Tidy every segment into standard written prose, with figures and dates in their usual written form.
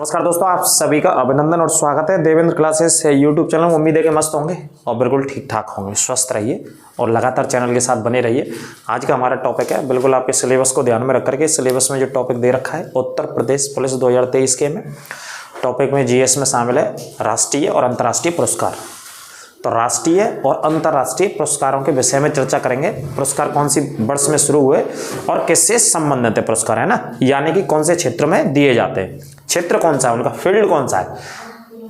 नमस्कार दोस्तों, आप सभी का अभिनंदन और स्वागत है देवेंद्र क्लासेस यूट्यूब चैनल। उम्मीद है कि मस्त होंगे और बिल्कुल ठीक ठाक होंगे। स्वस्थ रहिए और लगातार चैनल के साथ बने रहिए। आज का हमारा टॉपिक है, बिल्कुल आपके सिलेबस को ध्यान में रख करके सिलेबस में जो टॉपिक दे रखा है उत्तर प्रदेश पुलिस 2023 के में टॉपिक में जीएस में शामिल है राष्ट्रीय और अंतर्राष्ट्रीय पुरस्कार। तो राष्ट्रीय और अंतर्राष्ट्रीय पुरस्कारों के विषय में चर्चा करेंगे। पुरस्कार कौन सी वर्ष में शुरू हुए और किससे संबंधित है पुरस्कार, है ना, यानी कि कौन से क्षेत्र में दिए जाते हैं, क्षेत्र कौन सा है, उनका फील्ड कौन सा है,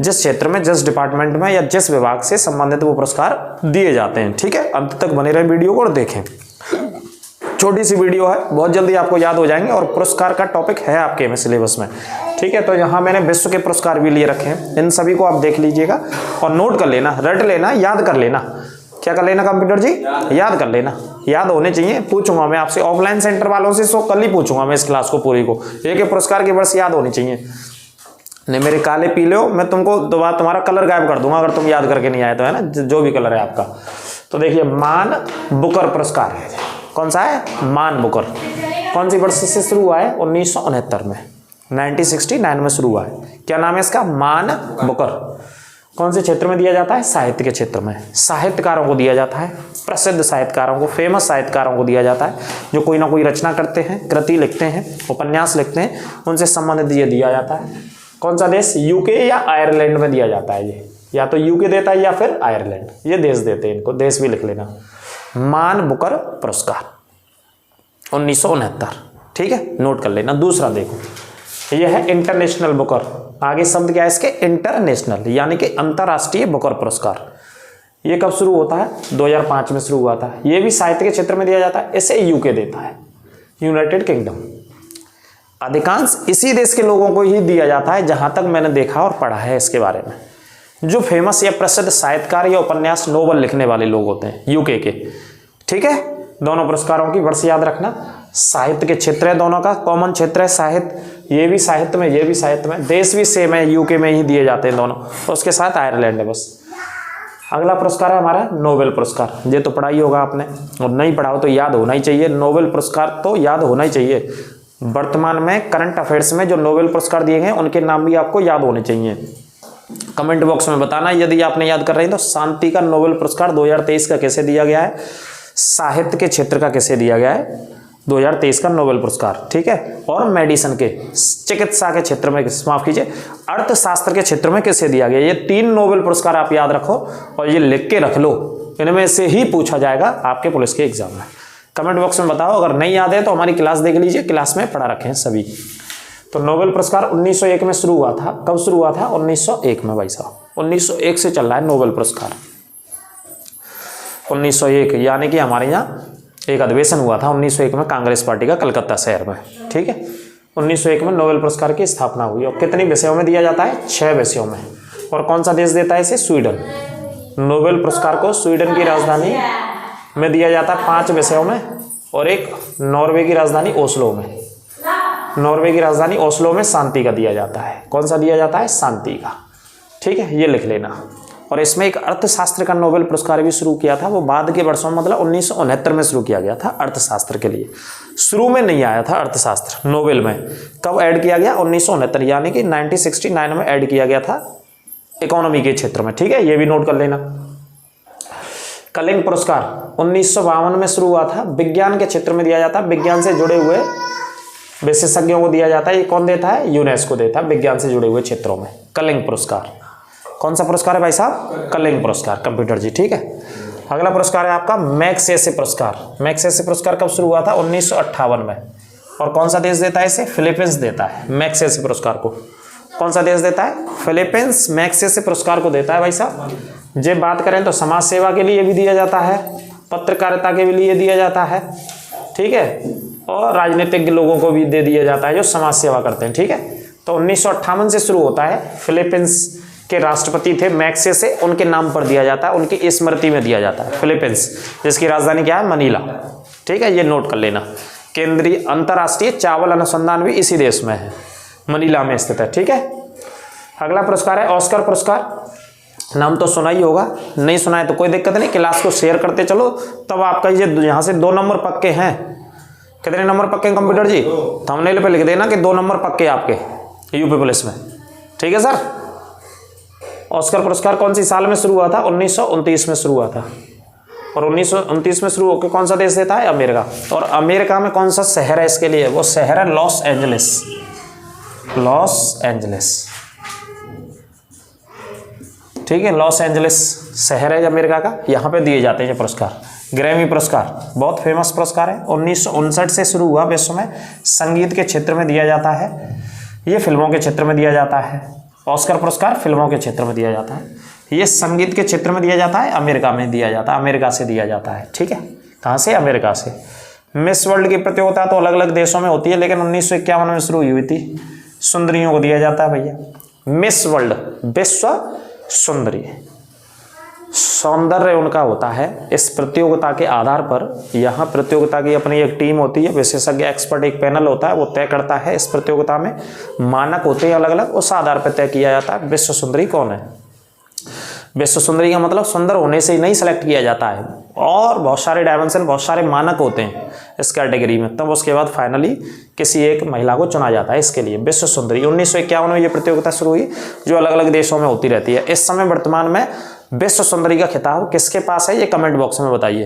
जिस क्षेत्र में जिस डिपार्टमेंट में या जिस विभाग से संबंधित वो पुरस्कार दिए जाते हैं। ठीक है, अंत तक बने रहे वीडियो को और देखें। छोटी सी वीडियो है, बहुत जल्दी आपको याद हो जाएंगे और पुरस्कार का टॉपिक है आपके में सिलेबस में। ठीक है, तो यहाँ मैंने विश्व के पुरस्कार भी लिए रखे हैं, इन सभी को आप देख लीजिएगा और नोट कर लेना, रट लेना, याद कर लेना। क्या कर लेना कंप्यूटर जी? याद कर लेना, याद होने चाहिए। पूछूंगा मैं आपसे ऑफलाइन सेंटर वालों से, सो कल ही पूछूंगा मैं इस क्लास को पूरी को। एक पुरस्कार की वर्ष याद होनी चाहिए। नहीं मेरे काले पीले हो, मैं तुमको दोबारा तुम्हारा कलर गायब कर दूंगा अगर तुम याद करके नहीं आए तो, है ना, जो भी कलर है आपका। तो देखिए, मान बुकर पुरस्कार है, कौन सा है? मान बुकर। कौन सी वर्ष से शुरू हुआ है? 1969 में, 1969 में शुरू हुआ है। क्या नाम है इसका? मान बुकर। कौन से क्षेत्र में दिया जाता है? साहित्य के क्षेत्र में। साहित्यकारों को दिया जाता है, प्रसिद्ध साहित्यकारों को, फेमस साहित्यकारों को दिया जाता है, जो कोई ना कोई रचना करते हैं, कृति लिखते हैं, उपन्यास लिखते हैं, उनसे संबंधित ये दिया जाता है। कौन सा देश? यूके या आयरलैंड में दिया जाता है ये, या तो यूके देता है या फिर आयरलैंड, ये देश देते हैं इनको, देश भी लिख लेना। मान बुकर पुरस्कार 1969। ठीक है, नोट कर लेना। दूसरा देखो, यह है इंटरनेशनल बुकर। आगे शब्द क्या है इसके? इंटरनेशनल, यानी कि अंतर्राष्ट्रीय बुकर पुरस्कार। ये कब शुरू होता है? 2005 में शुरू हुआ था। ये भी साहित्य के क्षेत्र में दिया जाता है। इसे यूके देता है, यूनाइटेड किंगडम। अधिकांश इसी देश के लोगों को ही दिया जाता है, जहां तक मैंने देखा और पढ़ा है इसके बारे में। जो फेमस या प्रसिद्ध साहित्यकार या उपन्यास नोवेल लिखने वाले लोग होते हैं यूके के। ठीक है, दोनों पुरस्कारों की वर्ष याद रखना। साहित्य के क्षेत्र है, दोनों का कॉमन क्षेत्र है साहित्य। ये भी साहित्य में, ये भी साहित्य में, देश भी सेम है, यूके में ही दिए जाते हैं दोनों, तो उसके साथ आयरलैंड है बस। अगला पुरस्कार है हमारा नोबेल पुरस्कार। ये तो पढ़ा ही होगा आपने, और नहीं पढ़ा हो तो याद होना ही चाहिए। नोबेल पुरस्कार तो याद होना ही चाहिए। वर्तमान में करंट अफेयर्स में जो नोबेल पुरस्कार दिए गए उनके नाम भी आपको याद होने चाहिए। कमेंट बॉक्स में बताना यदि आपने याद कर रहे हैं तो। शांति का नोबेल पुरस्कार 2023 का कैसे दिया गया है? साहित्य के क्षेत्र का कैसे दिया गया है 2023 का नोबेल पुरस्कार। ठीक है, और मेडिसिन के, चिकित्सा के क्षेत्र में, माफ कीजिए, अर्थशास्त्र के क्षेत्र में कैसे दिया गया। ये 3 नोबेल पुरस्कार आप याद रखो और ये लिख के रख लो, इनमें से ही पूछा जाएगा आपके पुलिस के एग्जाम में। कमेंट बॉक्स में बताओ, अगर नहीं याद है तो हमारी क्लास देख लीजिए, क्लास में पढ़ा रखे हैं सभी। तो नोबेल पुरस्कार 1901 में शुरू हुआ था। कब शुरू हुआ था? 1901 में भाई साहब। 1901 से चल रहा है नोबेल पुरस्कार। 1901 यानी कि हमारे यहाँ एक अधिवेशन हुआ था 1901 में कांग्रेस पार्टी का कलकत्ता शहर में। ठीक है, 1901 में नोबेल पुरस्कार की स्थापना हुई। और कितने विषयों में दिया जाता है? 6 विषयों में। और कौन सा देश देता है इसे? स्वीडन। नोबेल पुरस्कार को स्वीडन की राजधानी में दिया जाता है 5 विषयों में, और एक नॉर्वे की राजधानी ओस्लो में। नॉर्वे की राजधानी ओस्लो में शांति का दिया जाता है। कौन सा दिया जाता है? शांति का। ठीक है, ये लिख लेना। और इसमें एक अर्थशास्त्र का नोबेल पुरस्कार भी शुरू किया था, वो बाद के वर्षों में, मतलब 1969 में शुरू किया गया था अर्थशास्त्र के लिए। शुरू में नहीं आया था अर्थशास्त्र नोबेल में। कब ऐड किया गया? 1969, यानी कि 1969 में ऐड किया गया था इकोनॉमी के क्षेत्र में। ठीक है, ये भी नोट कर लेना। कलिंग पुरस्कार 1952 में शुरू हुआ था, विज्ञान के क्षेत्र में दिया जाता है, विज्ञान से जुड़े हुए विशेषज्ञों को दिया जाता है। ये कौन देता है? यूनेस्को देता है, विज्ञान से जुड़े हुए क्षेत्रों में। कलिंग पुरस्कार कौन सा पुरस्कार है भाई साहब? कलिंग पुरस्कार, कंप्यूटर जी। ठीक है, अगला पुरस्कार है आपका मैग्सेसे पुरस्कार। मैग्सेसे पुरस्कार कब शुरू हुआ था? 1958 में। और कौन सा देश देता है इसे? फिलीपींस देता है मैग्सेसे पुरस्कार को। कौन सा देश देता है? फिलीपींस मैग्सेसे पुरस्कार को देता है भाई साहब। जे बात करें तो समाज सेवा के लिए भी दिया जाता है, पत्रकारिता के लिए दिया जाता है, ठीक है, और राजनीतिक लोगों को भी दे दिया जाता है जो समाज सेवा करते हैं। ठीक है, तो 1958 से शुरू होता है। फिलीपींस के राष्ट्रपति थे मैग्सेसे, उनके नाम पर दिया जाता है, उनकी स्मृति में दिया जाता है। फिलीपींस, जिसकी राजधानी क्या है? मनीला। ठीक है, ये नोट कर लेना। केंद्रीय अंतर्राष्ट्रीय चावल अनुसंधान भी इसी देश में है, मनीला में स्थित है। ठीक है, अगला पुरस्कार है ऑस्कर पुरस्कार। नाम तो सुना ही होगा, नहीं सुना है तो कोई दिक्कत नहीं, क्लास को शेयर करते चलो, तब आपका ये यहाँ से 2 नंबर पक्के हैं। कितने नंबर पक्के हैं कंप्यूटर जी? थंबनेल पे लिख देना कि 2 नंबर पक्के आपके यूपी पुलिस में। ठीक है सर। ऑस्कर पुरस्कार कौन सी साल में शुरू हुआ था? 1929 में शुरू हुआ था। और 1929 में शुरू होकर कौन सा देश देता है? अमेरिका। और अमेरिका में कौन सा शहर है इसके लिए? वो शहर है लॉस एंजलिस। लॉस एंजलिस, ठीक है, लॉस एंजलिस शहर है अमेरिका का, यहाँ पे दिए जाते हैं ये पुरस्कार। ग्रैमी पुरस्कार बहुत फेमस पुरस्कार है, 1959 से शुरू हुआ, विश्व में संगीत के क्षेत्र में दिया जाता है, ये फिल्मों के क्षेत्र में दिया जाता है। ऑस्कर पुरस्कार फिल्मों के क्षेत्र में दिया जाता है, ये संगीत के क्षेत्र में दिया जाता है, अमेरिका में दिया जाता है, अमेरिका से दिया जाता है। ठीक है, कहाँ से? अमेरिका से। मिस वर्ल्ड की प्रतियोगिता तो अलग अलग देशों में होती है, लेकिन 1951 में शुरू हुई थी। सुंदरियों को दिया जाता है भैया मिस वर्ल्ड, विश्व सुंदरी, सौंदर्य उनका होता है। इस प्रतियोगिता के आधार पर यहाँ प्रतियोगिता की अपनी एक टीम होती है, विशेषज्ञ एक्सपर्ट एक पैनल होता है, वो तय करता है। इस प्रतियोगिता में मानक होते हैं अलग अलग, उस आधार पर तय किया जाता है विश्व सुंदरी कौन है। विश्व सुंदरी का मतलब सुंदर होने से ही नहीं सेलेक्ट किया जाता है, और बहुत सारे डायमेंशन, बहुत सारे मानक होते हैं इस कैटेगरी में, तब उसके बाद फाइनली किसी एक महिला को चुना जाता है इसके लिए। विश्व सुंदरी 1951 में ये प्रतियोगिता शुरू हुई, जो अलग अलग देशों में होती रहती है। इस समय वर्तमान में विश्व सुंदरी का खिताब किसके पास है, ये कमेंट बॉक्स में बताइए।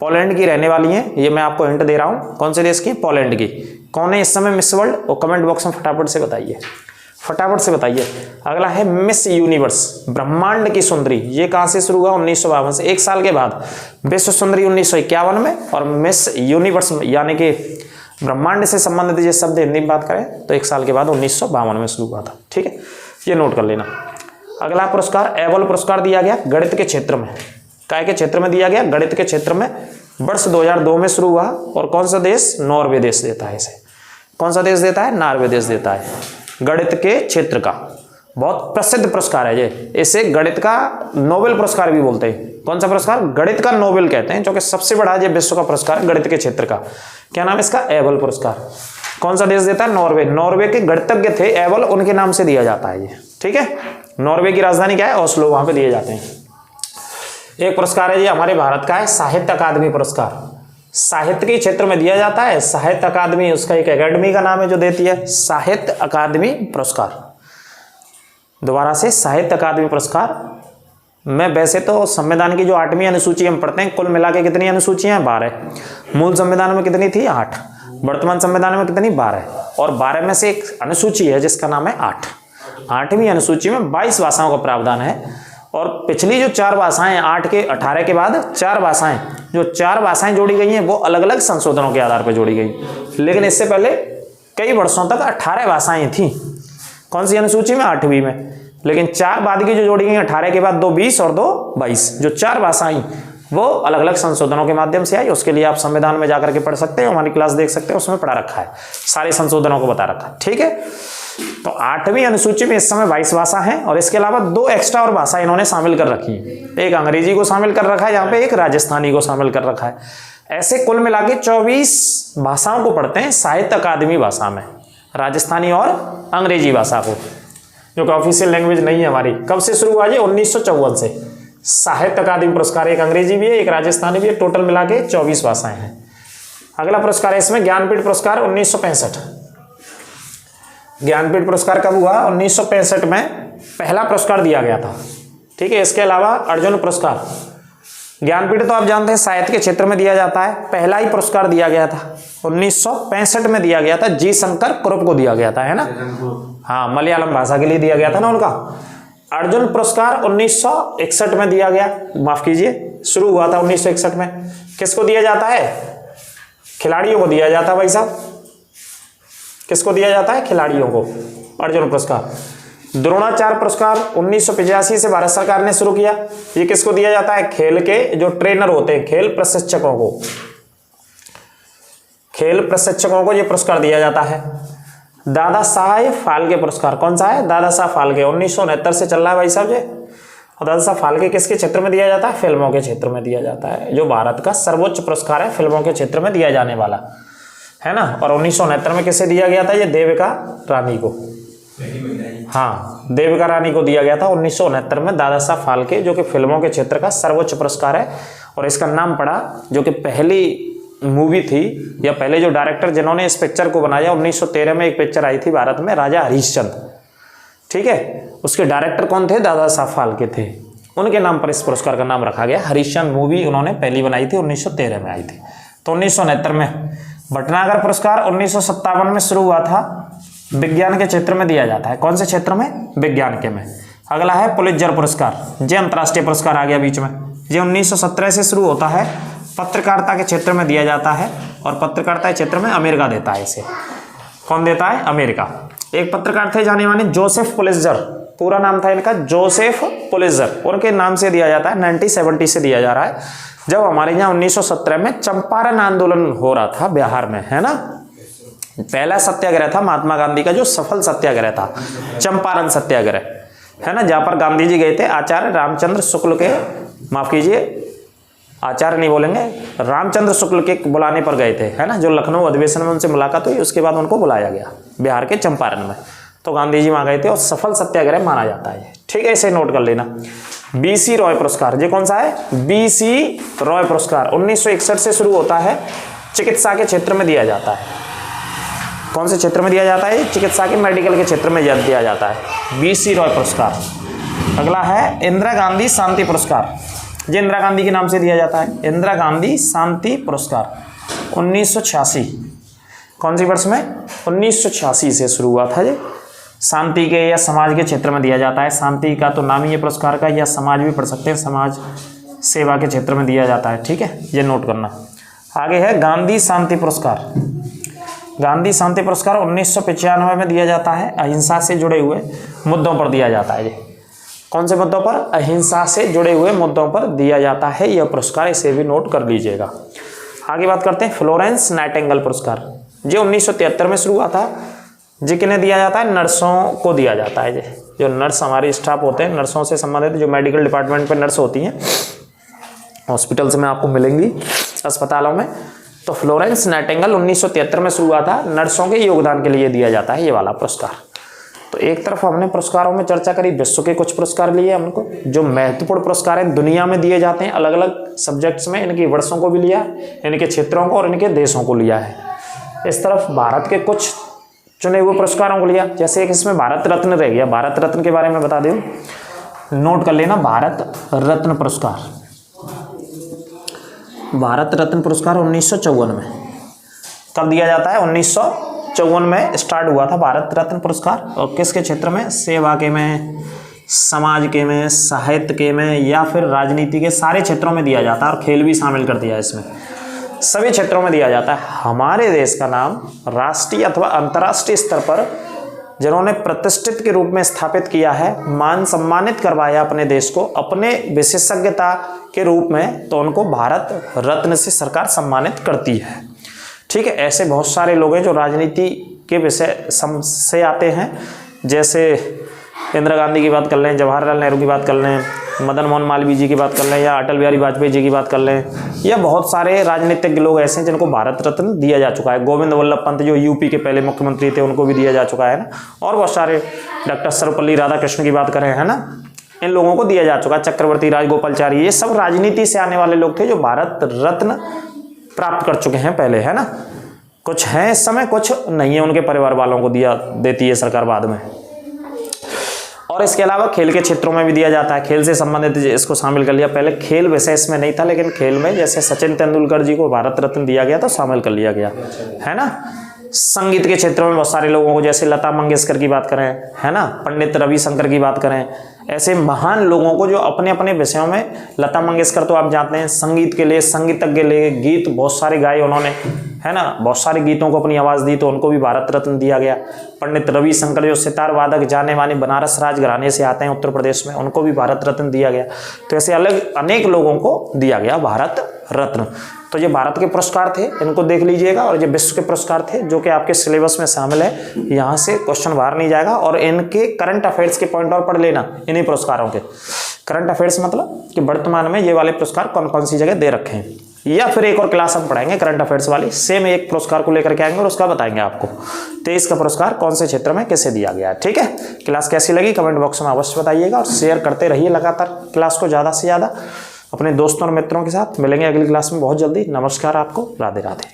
पोलैंड की रहने वाली हैं, ये मैं आपको हिंट दे रहा हूँ। कौन से देश की? पोलैंड की। कौन है इस समय मिस वर्ल्ड? वो कमेंट बॉक्स में फटाफट से बताइए, फटाफट से बताइए। अगला है मिस यूनिवर्स, ब्रह्मांड की सुंदरी, ये कहाँ से शुरू हुआ? 1952 से, एक साल के बाद। विश्व सुंदरी 1951 में, और मिस यूनिवर्स यानी कि ब्रह्मांड से संबंधित ये शब्द हिंदी में बात करें तो एक साल के बाद 1952 में शुरू हुआ था। ठीक है, ये नोट कर लेना। अगला पुरस्कार एबल पुरस्कार दिया गया गणित के क्षेत्र में। काय के क्षेत्र में दिया गया? गणित के क्षेत्र में। वर्ष 2002 में शुरू हुआ, और कौन सा देश? नॉर्वे देश देता है इसे। कौन सा देश देता है? नॉर्वे देश देता है। गणित के क्षेत्र का बहुत प्रसिद्ध पुरस्कार है ये, इसे गणित का नोबेल पुरस्कार भी बोलते हैं। कौन सा पुरस्कार? गणित का नोबेल कहते हैं, जो कि सबसे बड़ा ये विश्व का पुरस्कार है गणित के क्षेत्र का। क्या नाम है इसका? एबल पुरस्कार। कौन सा देश देता है? नॉर्वे। नॉर्वे के गणितज्ञ थे एबल, उनके नाम से दिया जाता है ये। ठीक है, नॉर्वे की राजधानी क्या है? ओस्लो, वहां पे दिए जाते हैं। एक पुरस्कार है ये हमारे भारत का है, साहित्य अकादमी पुरस्कार। साहित्य के क्षेत्र में दिया जाता है। साहित्य अकादमी उसका एक एकेडमी का नाम है जो देती है, साहित्य अकादमी पुरस्कार। दोबारा से, साहित्य अकादमी पुरस्कार में वैसे तो संविधान की जो 8वीं अनुसूची हम पढ़ते हैं, कुल मिला के कितनी अनुसूचियां? 12। मूल संविधान में कितनी थी? 8। वर्तमान संविधान में कितनी? 12। और 12 में से एक अनुसूची है जिसका नाम है 8। 8वीं अनुसूची में 22 भाषाओं का प्रावधान है, और पिछली जो 4 भाषाएं 8 के 18 के बाद 4 भाषाएं, जो 4 भाषाएं जोड़ी गई हैं वो अलग अलग संशोधनों के आधार पर जोड़ी गई, लेकिन इससे पहले कई वर्षों तक 18 भाषाएं थी। कौन सी अनुसूची में? 8वीं में। लेकिन 4 बाद की जो जोड़ी गई, 18 के बाद 2 20 और 2 22, जो 4 भाषाएं वो अलग अलग संशोधनों के माध्यम से आई। उसके लिए आप संविधान में जाकर के पढ़ सकते हैं, हमारी क्लास देख सकते हैं, उसमें पढ़ा रखा है, सारे संशोधनों को बता रखा है। ठीक है, तो 8वीं अनुसूची में इस समय 22 भाषा हैं, और इसके अलावा 2 एक्स्ट्रा और भाषा इन्होंने शामिल कर रखी है। एक अंग्रेजी को शामिल कर रखा है, यहाँ पे एक राजस्थानी को शामिल कर रखा है। ऐसे कुल मिला के 24 भाषाओं को पढ़ते हैं साहित्य अकादमी भाषा में, राजस्थानी और अंग्रेजी भाषा को, जो कि ऑफिशियल लैंग्वेज नहीं है हमारी। कब से शुरू हुआ? ये 1954 से। साहित्य अकादमी पुरस्कार एक अंग्रेजी भी है, एक राजस्थानी भी है, टोटल मिला के 24 भाषाएं हैं। अगला पुरस्कार है इसमें ज्ञानपीठ पुरस्कार 1965। ज्ञानपीठ पुरस्कार कब हुआ? 1965 में पहला पुरस्कार दिया गया था। ठीक है, इसके अलावा अर्जुन पुरस्कार, ज्ञानपीठ तो आप जानते हैं साहित्य के क्षेत्र में दिया जाता है, पहला ही पुरस्कार दिया गया था 1965 में दिया गया था, जी शंकर कुरुप को दिया गया था, है ना? हाँ, मलयालम भाषा के लिए दिया गया था ना उनका। अर्जुन पुरस्कार 1961 में दिया गया, माफ कीजिए शुरू हुआ था 1961 में। किसको दिया जाता है? खिलाड़ियों को दिया जाता है भाई साहब। किसको दिया जाता है? खिलाड़ियों को अर्जुन पुरस्कार। द्रोणाचार्य पुरस्कार 1985 से भारत सरकार ने शुरू किया। ये किसको दिया जाता है? खेल के जो ट्रेनर होते हैं, खेल प्रशिक्षकों को, खेल प्रशिक्षकों को ये पुरस्कार दिया जाता है। दादा साहेब फाल्के पुरस्कार, कौन सा है? दादा साहब फाल्के, 1969 से चल रहा है भाई साहब ये। और दादा साहब फाल्के किसके क्षेत्र में दिया जाता है? फिल्मों के क्षेत्र में दिया जाता है, जो भारत का सर्वोच्च पुरस्कार है फिल्मों के क्षेत्र में दिया जाने वाला, है ना? और 1969 में किसे दिया गया था? ये देविका रानी को। हाँ, देविका रानी को दिया गया था 1969 में दादा साहब फाल्के, जो कि फिल्मों के क्षेत्र का सर्वोच्च पुरस्कार है। और इसका नाम पड़ा, जो कि पहली मूवी थी या पहले जो डायरेक्टर जिन्होंने इस पिक्चर को बनाया, 1913 में एक पिक्चर आई थी भारत में, राजा हरिश्चंद्र। ठीक है। उसके डायरेक्टर कौन थे? दादा साहब फाल्के थे, उनके नाम पर इस पुरस्कार का नाम रखा गया। हरिश्चंद्र मूवी उन्होंने पहली बनाई थी, 1913 में आई थी। तो 1969 में भटनागर पुरस्कार 1957 में शुरू हुआ था, विज्ञान के क्षेत्र में दिया जाता है। कौन से क्षेत्र में? विज्ञान के में। अगला है पुलित्जर पुरस्कार, ये अंतर्राष्ट्रीय पुरस्कार आ गया बीच में। ये 1917 से शुरू होता है, पत्रकारिता के क्षेत्र में दिया जाता है और पत्रकारिता के क्षेत्र में अमेरिका देता है इसे। कौन देता है? अमेरिका। एक पत्रकार थे जाने माने जोसेफ पुलित्जर, पूरा नाम था इनका जोसेफ पुलित्जर, उनके नाम से दिया जाता है। 1970 से दिया जा रहा है, जब हमारे यहाँ 1917 में चंपारण आंदोलन हो रहा था बिहार में, है ना। पहला सत्याग्रह था महात्मा गांधी का, जो सफल सत्याग्रह था, चंपारण सत्याग्रह, है ना, जहाँ पर गांधी जी गए थे आचार्य रामचंद्र शुक्ल के, माफ कीजिए आचार्य नहीं बोलेंगे, रामचंद्र शुक्ल के बुलाने पर गए थे, है ना, जो लखनऊ अधिवेशन में उनसे मुलाकात हुई, उसके बाद उनको बुलाया गया बिहार के चंपारण में। तो गांधी जी वहाँ गए थे और सफल सत्याग्रह माना जाता है, ठीक है, इसे नोट कर लेना। बीसी रॉय पुरस्कार, ये कौन सा है? बीसी रॉय पुरस्कार 1961 से शुरू होता है, चिकित्सा के क्षेत्र में दिया जाता है। कौन से क्षेत्र में दिया जाता है? चिकित्सा के मेडिकल के क्षेत्र में दिया जाता है, बीसी रॉय पुरस्कार। अगला है इंदिरा गांधी शांति पुरस्कार, ये इंदिरा गांधी के नाम से दिया जाता है, इंदिरा गांधी शांति पुरस्कार 1986। कौन सी वर्ष में? 1986 से शुरू हुआ था। ये शांति के या समाज के क्षेत्र में दिया जाता है। शांति का तो नाम ही है पुरस्कार का, या समाज भी पढ़ सकते हैं, समाज सेवा के क्षेत्र में दिया जाता है, ठीक है, ये नोट करना। आगे है गांधी शांति पुरस्कार। गांधी शांति पुरस्कार 1995 में दिया जाता है, अहिंसा से जुड़े हुए मुद्दों पर दिया जाता है। ये कौन से मुद्दों पर? अहिंसा से जुड़े हुए मुद्दों पर दिया जाता है यह पुरस्कार, इसे भी नोट कर लीजिएगा। आगे बात करते हैं फ्लोरेंस नाइटिंगेल पुरस्कार, जो 1973 में शुरू हुआ था। जी किन्हें दिया जाता है? नर्सों को दिया जाता है। जो नर्स हमारी स्टाफ होते हैं, नर्सों से संबंधित जो मेडिकल डिपार्टमेंट पे नर्स होती हैं, हॉस्पिटल्स में आपको मिलेंगी, अस्पतालों में। तो फ्लोरेंस नाइटिंगेल 1973 में शुरू हुआ था, नर्सों के योगदान के लिए दिया जाता है ये वाला पुरस्कार। तो एक तरफ हमने पुरस्कारों में चर्चा करी, विश्व के कुछ पुरस्कार लिए हमको, जो महत्वपूर्ण पुरस्कार हैं दुनिया में दिए जाते हैं अलग अलग सब्जेक्ट्स में, इनकी वर्षों को भी लिया, इनके क्षेत्रों को और इनके देशों को लिया है। इस तरफ भारत के कुछ चुने हुए पुरस्कारों को लिया, जैसे एक इसमें भारत रत्न रह गया। भारत रत्न के बारे में बता दूं, नोट कर लेना, भारत रत्न पुरस्कार। भारत रत्न पुरस्कार 1954 में कब दिया जाता है? 1954 में स्टार्ट हुआ था भारत रत्न पुरस्कार। और किसके क्षेत्र में? सेवा के में, समाज के में, साहित्य के में, या फिर राजनीति के सारे क्षेत्रों में दिया जाता है, और खेल भी शामिल कर दिया है इसमें, सभी क्षेत्रों में दिया जाता है। हमारे देश का नाम राष्ट्रीय अथवा अंतर्राष्ट्रीय स्तर पर जिन्होंने प्रतिष्ठित के रूप में स्थापित किया है, मान सम्मानित करवाया अपने देश को अपने विशेषज्ञता के रूप में, तो उनको भारत रत्न से सरकार सम्मानित करती है, ठीक है। ऐसे बहुत सारे लोग हैं जो राजनीति के विषय से आते हैं, जैसे इंदिरा गांधी की बात कर लें, जवाहरलाल नेहरू की बात कर लें, मदन मोहन मालवीय जी की बात कर लें, या अटल बिहारी वाजपेयी जी की बात कर लें, या बहुत सारे राजनीतिक लोग ऐसे हैं जिनको भारत रत्न दिया जा चुका है। गोविंद वल्लभ पंत जो यूपी के पहले मुख्यमंत्री थे, उनको भी दिया जा चुका है ना। और बहुत सारे, डॉक्टर सर्वपल्ली राधाकृष्ण की बात करें, है ना, इन लोगों को दिया जा चुका है। चक्रवर्ती राजगोपालचारी, ये सब राजनीति से आने वाले लोग थे जो भारत रत्न प्राप्त कर चुके हैं पहले, है ना। कुछ हैं इस समय, कुछ नहीं है, उनके परिवार वालों को देती है सरकार बाद में। और इसके अलावा खेल के क्षेत्रों में भी दिया जाता है, खेल से संबंधित इसको शामिल कर लिया। पहले खेल वैसे इसमें नहीं था, लेकिन खेल में जैसे सचिन तेंदुलकर जी को भारत रत्न दिया गया तो शामिल कर लिया गया, है ना। संगीत के क्षेत्रों में बहुत सारे लोगों को, जैसे लता मंगेशकर की बात करें, है ना, पंडित रविशंकर की बात करें, ऐसे महान लोगों को जो अपने अपने विषयों में, लता मंगेशकर तो आप जानते हैं संगीत के लिए, संगीतज्ञ लिए, गीत बहुत सारे गाए उन्होंने, है ना, बहुत सारे गीतों को अपनी आवाज़ दी, तो उनको भी भारत रत्न दिया गया। पंडित रविशंकर जो सितार वादक जाने माने बनारस राज घराने से आते हैं उत्तर प्रदेश में, उनको भी भारत रत्न दिया गया। तो ऐसे अलग अनेक लोगों को दिया गया भारत रत्न। तो ये भारत के पुरस्कार थे, इनको देख लीजिएगा। और ये विश्व के पुरस्कार थे जो कि आपके सिलेबस में शामिल है, यहाँ से क्वेश्चन बाहर नहीं जाएगा। और इनके करंट अफेयर्स के पॉइंट और पढ़ लेना, इन्हीं पुरस्कारों के करंट अफेयर्स, मतलब कि वर्तमान में ये वाले पुरस्कार कौन कौन सी जगह दे रखे हैं। या फिर एक और क्लास हम पढ़ाएंगे करंट अफेयर्स वाली, सेम एक पुरस्कार को लेकर के आएंगे और उसका बताएंगे आपको 23 का पुरस्कार कौन से क्षेत्र में किसे दिया गया है, ठीक है। क्लास कैसी लगी कमेंट बॉक्स में अवश्य बताइएगा, और शेयर करते रहिए लगातार क्लास को ज़्यादा से ज़्यादा अपने दोस्तों और मित्रों के साथ। मिलेंगे अगली क्लास में बहुत जल्दी। नमस्कार, आपको राधे राधे।